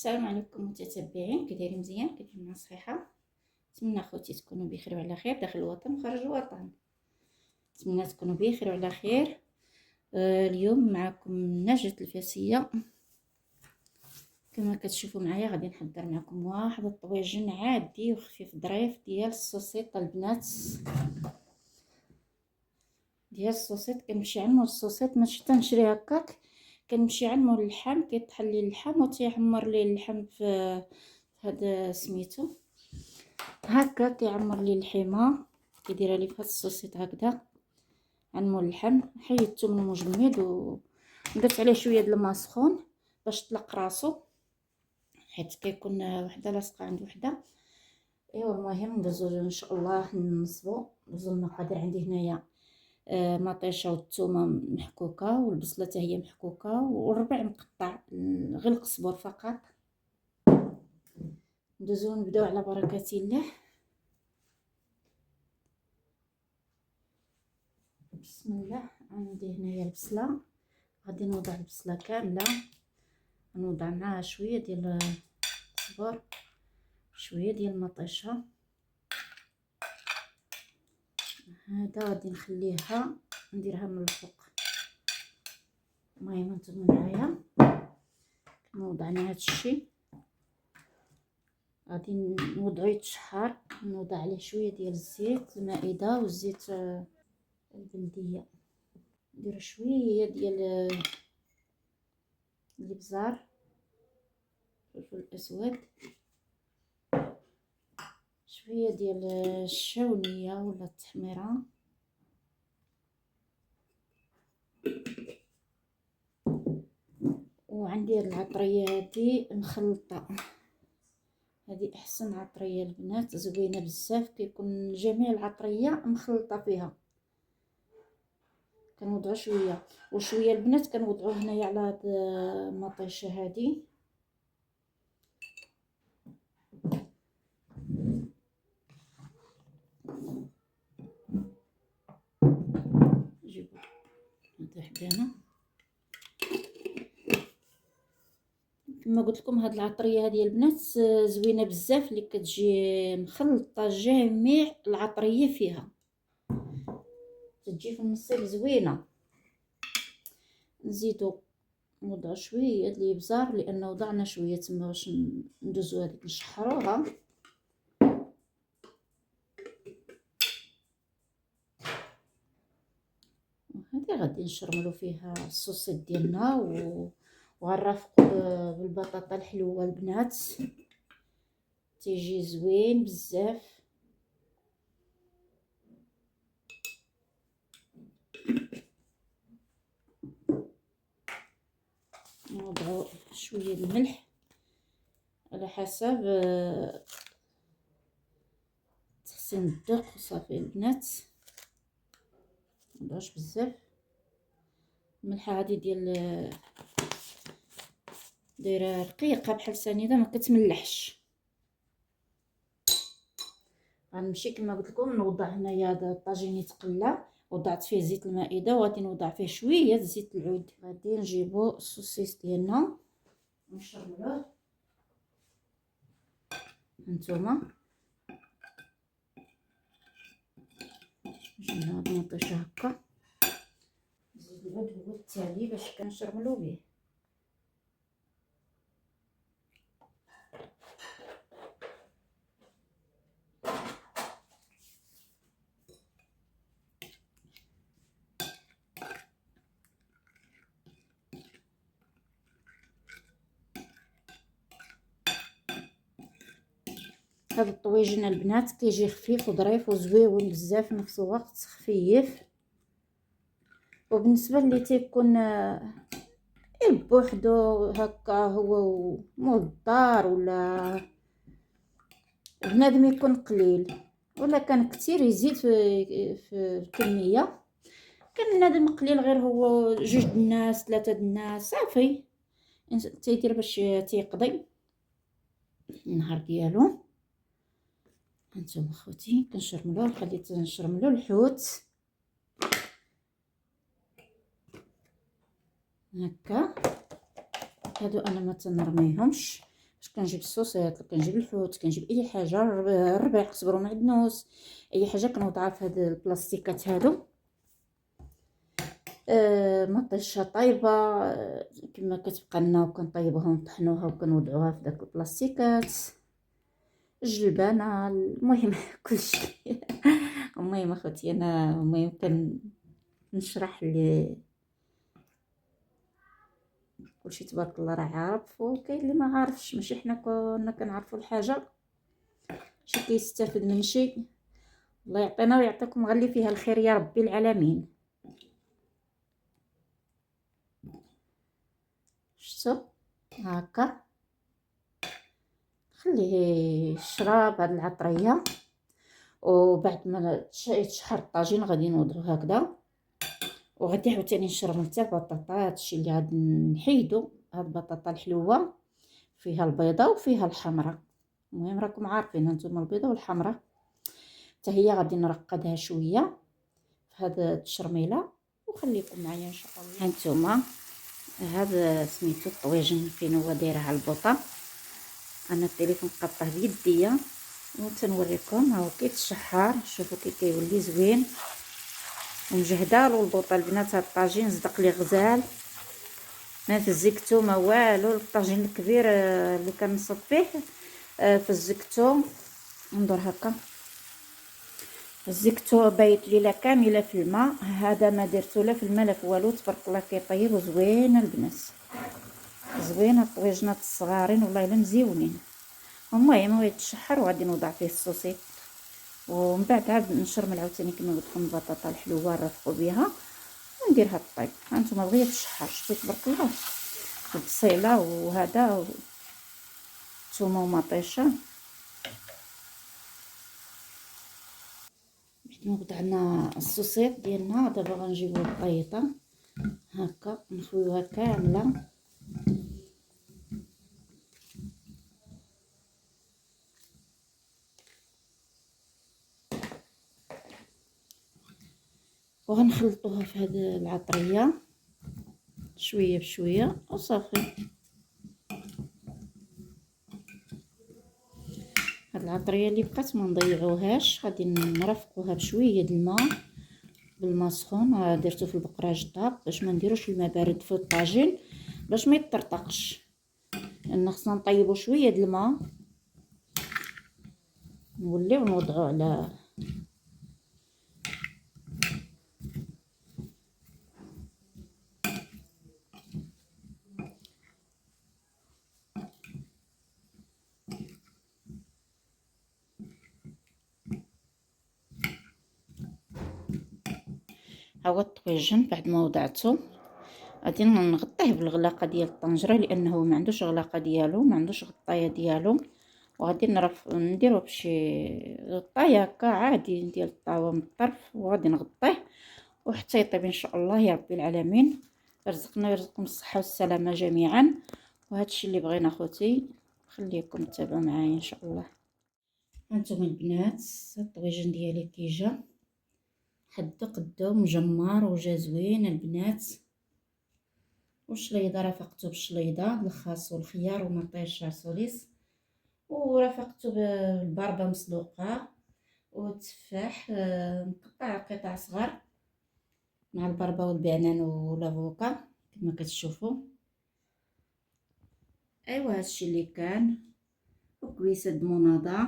السلام عليكم متتبعين، كي دايرين؟ مزيان؟ كي دايرين مع الصحه؟ نتمنى اخوتي تكونوا بخير وعلى خير داخل الوطن وخارج الوطن. نتمنى تكونوا بخير وعلى خير. اليوم معكم نجدة الفاسيه. كما كتشوفوا معايا غادي نحضر معكم واحد الطويجن عادي وخفيف ظريف ديال السوسيط البنات. كنمشي عند مول السوسيط، ماشي تنشري هكاك، كنمشي عند مول اللحم كيطحن لي اللحم وتيعمر لي اللحم في هذا سميتو هكا، كيعمر لي اللحمه، كيديرها لي في هذا السوسيط هكذا عند مول اللحم. حيدته من المجمد ودرت عليه شويه د الماء سخون باش طلق راسو، حيت كيكون وحده لاصقه عند وحده. ايوا المهم ندوزو ان شاء الله نصبو. ندوزو المقادير. عندي هنايا مطيشه والثومه محكوكه والبصله حتى هي محكوكه والربع مقطع، غير القزبر فقط. ندوزو نبداو على بركه الله. بسم الله. عندي هنايا البصله، غادي نوضع البصله كامله، نوضع معاها شويه ديال القزبر، شويه ديال المطيشه. هذا غادي نخليها نديرها من الفوق. المهم نتوما معايا وضعنا هذا الشيء، غادي نوضعو يتشحر، نوضع عليه شويه ديال الزيت المائده والزيت البلديه. ندير شويه ديال الابزار، الفلفل الاسود، شويه ديال الشاونيه ولا التحميره، وعندي هاد العطريه هادي مخلطه. هذه احسن عطريه البنات، زوينه بزاف، كيكون جميع العطريه مخلطه فيها. كنوضعوا شويه وشويه البنات، كنوضعوا هنايا على هاد المطيشه هذه. جيبوا هذا حدانا. كما قلت لكم هاد العطريه هذه البنات زوينه بزاف، اللي كتجي مخلطه جميع العطريه فيها، تجي في النصيب زوينه. نزيدو نوضع شويه د الابزار لانه وضعنا شويه تما باش ندوزو هذيك نشحروها. وهذه غادي نشرملو فيها الصوصيط ديالنا وغنرافقو بالبطاطا الحلوه البنات، تيجي زوين بزاف. نوضعو شويه الملح على حسب تحسين الذوق وصافي البنات، منوضعوش بزاف. الملحه هذه دايره رقيقه بحال سنيده، ما كتملحش. غنمشي كما قلت لكم نوضع هنايا هذا الطاجين يتقلى، وضعت فيه زيت المائده وغادي نوضع فيه شويه زيت العود. غادي نجيبو السوسيس ديالنا ونشرملوه. هانتوما جبنا هاد المطيشه هكا، نزيد العود هو التالي باش كنشرملو به. هذا الطويجن البنات كيجي خفيف وظريف وزويون بزاف في نفس الوقت، خفيف. وبالنسبه اللي تيكون بوحدو هكا هو مول الدار، ولا بنادم يكون قليل ولا كان كتير يزيد في الكميه، كان بنادم قليل غير هو جوج الناس 3 الناس صافي تيدير باش تيقضي النهار ديالو. هانتوما خوتي كنشرملوه، خليت نشرملو الحوت هكا. هادو انا ما تنرميهمش، باش كنجيب الصوصات، كنجيب الحوت، كنجيب اي حاجه، الربيع، قزبر ومعدنوس، اي حاجه كنوضعها في هاد البلاستيكات هادو. مطيشه طايبه كما كتبقى لنا، وكنطيبوها ونطحنوها وكنوضعوها في داك البلاستيكات. الجلبانه، المهم كلشي. المهم اخوتي، انا المهم كنشرح لي كلشي تبارك الله راه عارف، وكاين اللي ما عارفش. ماشي حنا كنا كنعرفوا الحاجه شي كيستافد من شي. الله يعطينا ويعطيكم غلي فيها الخير يا ربي العالمين. شفتوا هكا، خليه يشرب هاد العطريه، وبعد ما يتشحر الطاجين غادي نوضعو هكذا، وغادي عاوتاني نشرب حتى البطاطا. هادشي اللي غادي نحيدو، هاد البطاطا الحلوه فيها البيضه وفيها الحمراء. المهم راكم عارفين هانتوما البيضه والحمراء، حتى هي غادي نرقدها شويه في هاد التشرميله، وخليكم معايا ان شاء الله. هانتوما هذا سميتو الطويجن فين هو دايره على البوطه. انا التليفون قطعه بيديا وتنوريكم. هاو كيتشحر، شوفوا كي كيولي زوين ومجهده. والبوطه البنات هاد الطاجين صدق لي غزال، ما فزكتو ما والو. الطاجين الكبير اللي كنصب فيه فزكتو. انظر هكا، فزكتو بايت ليله كامله في الماء. هذا ما درتو لا في الماء لا في والو، تبارك الله كيطيب وزوين البنات، زوين الطويجنات الصغارين والله الا مزيونين. المهم هو يتشحر وغادي نوضع فيه الصوصيط، ومن بعد عاد نشرمل عاوتاني كما قلت لكم البطاطا الحلوه نرفقوا بها ونديرها الطيب. هانتوما بغيت تشحر، شتو تبارك الله، البصيله وهذا ثومه ومطيشه. بعد ما وضعنا الصوصيط ديالنا دابا غنجيبو الطيطه هكا نخويوها كامله. وغنخلطوها في هاد العطريه شويه بشويه وصافي. هاد العطريه اللي بقات ما نضيعوهاش، غادي نرفقوها بشويه د الماء، بالماء سخون درتو في البقراج الطاب باش ما نديروش الماء بارد في الطاجين باش ما يطرطقش، لان خصنا نطيبو شويه د الماء نوليو نوضعو على هو الطويجن. بعد ما وضعته غادي نغطيه بالغلاقه ديال الطنجره، لانه ما عندوش غلاقه ديالو، ما عندوش غطايه ديالو. وغادي نديرو بشي غطايه هكا عادي ديال الطاوه من الطرف، وغادي نغطيه وحتى يطيب ان شاء الله يا رب العالمين. رزقنا ويرزقكم الصحه والسلامه جميعا. وهذا الشيء اللي بغينا خوتي، خليكم تتابعوا معايا ان شاء الله. هانتوما البنات الطويجن ديالي كي جا حدو قدو مجمر وجا زوين البنات. والشليضه رافقته بالشليضه الخاص والخيار ومطيشه سوليس، ورافقته بالبربه مسلوقه والتفاح مقطع قطع صغار مع البربه والبنان والافوكا كما كتشوفوا. ايوا هادشي اللي كان. وكويسه د مناضه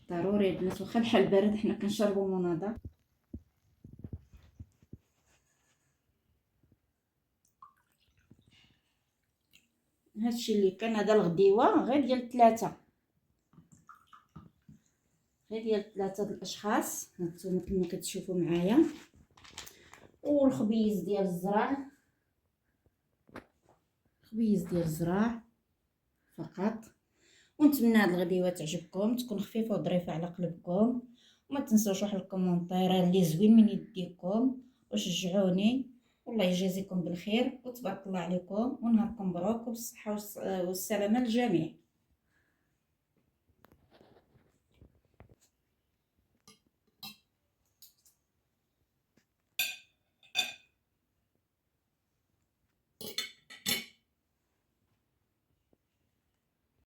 ضروري البنات، واخا الحال بارد حنا كنشربوا مناضه. هادشي اللي كان. هذا الغديوه غير ديال 3، غير ديال 3 الاشخاص هانتوما كما كتشوفوا معايا. والخبيز ديال الزرع، خبيز ديال الزرع فقط. ونتمنى هاد الغديوه تعجبكم، تكون خفيفه وظريفه على قلبكم. وما تنسوش واحد الكومونتير اللي زوين من يديكم وشجعوني. والله يجازيكم بالخير وتبارك الله عليكم، ونهاركم مبروك وبالصحه والسلامه للجميع.